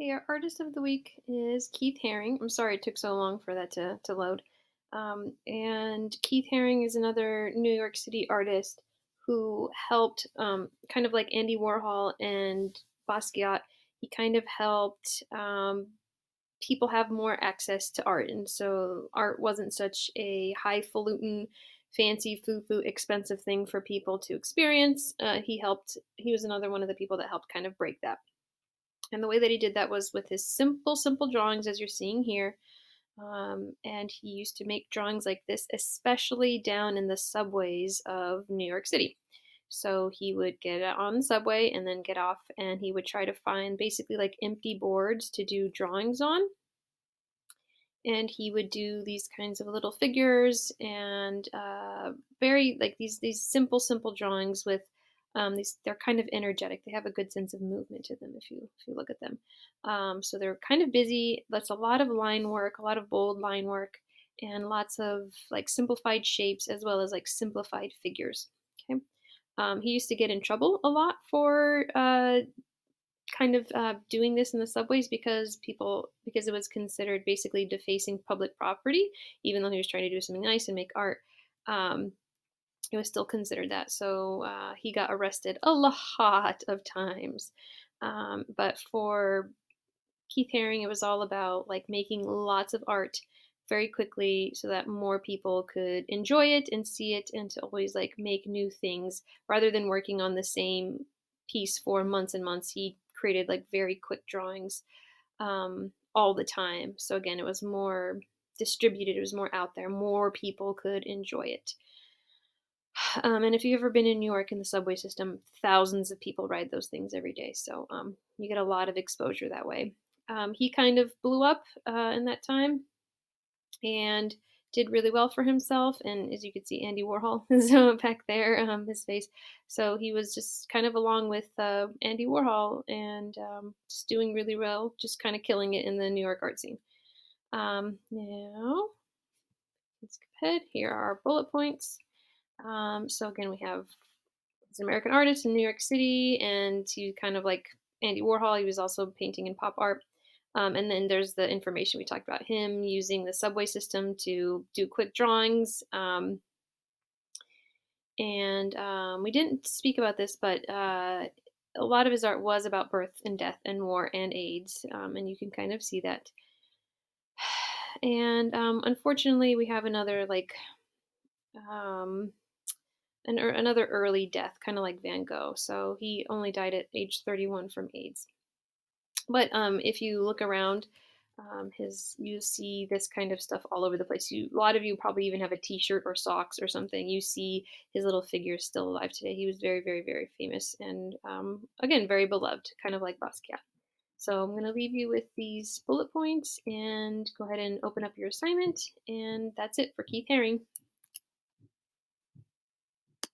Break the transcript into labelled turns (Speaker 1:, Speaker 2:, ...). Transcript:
Speaker 1: Hey, our artist of the week is Keith Haring. I'm sorry it took so long for that to load. And Keith Haring is another New York City artist who helped, kind of like Andy Warhol and Basquiat, he kind of helped people have more access to art. And so art wasn't such a highfalutin, fancy, foo-foo, expensive thing for people to experience. He was another one of the people that helped kind of break that. And the way that he did that was with his simple drawings, as you're seeing here. And he used to make drawings like this, especially down in the subways of New York City. So he would get on the subway and then get off, and he would try to find basically like empty boards to do drawings on. And he would do these kinds of little figures and very like these simple drawings with these. They're kind of energetic. They have a good sense of movement to them if you look at them. So they're kind of busy. That's a lot of line work, a lot of bold line work, and lots of like simplified shapes as well as like simplified figures. Okay. He used to get in trouble a lot for kind of doing this in the subways because it was considered basically defacing public property, even though he was trying to do something nice and make art. Um, it was still considered that. So he got arrested a lot of times. But for Keith Haring, it was all about like making lots of art very quickly so that more people could enjoy it and see it and to always like make new things rather than working on the same piece for months and months. He created like very quick drawings all the time. So again, it was more distributed, it was more out there, more people could enjoy it. And if you've ever been in New York in the subway system, thousands of people ride those things every day. So you get a lot of exposure that way. He kind of blew up in that time and did really well for himself. And as you can see, Andy Warhol is back there, his face. So he was just kind of along with Andy Warhol and just doing really well, just kind of killing it in the New York art scene. Now, let's skip ahead. Here are our bullet points. So again, we have he's an American artist in New York City, and he kind of like Andy Warhol. He was also painting in pop art. And then there's the information we talked about him using the subway system to do quick drawings. And we didn't speak about this, but a lot of his art was about birth and death and war and AIDS. And you can kind of see that. And unfortunately, we have another like um, another early death, kind of like Van Gogh. So he only died at age 31 from AIDS. But if you look around, you see this kind of stuff all over the place. A lot of you probably even have a T-shirt or socks or something. You see his little figure still alive today. He was very famous and again very beloved, kind of like Basquiat. So I'm going to leave you with these bullet points and go ahead and open up your assignment. And that's it for Keith Haring.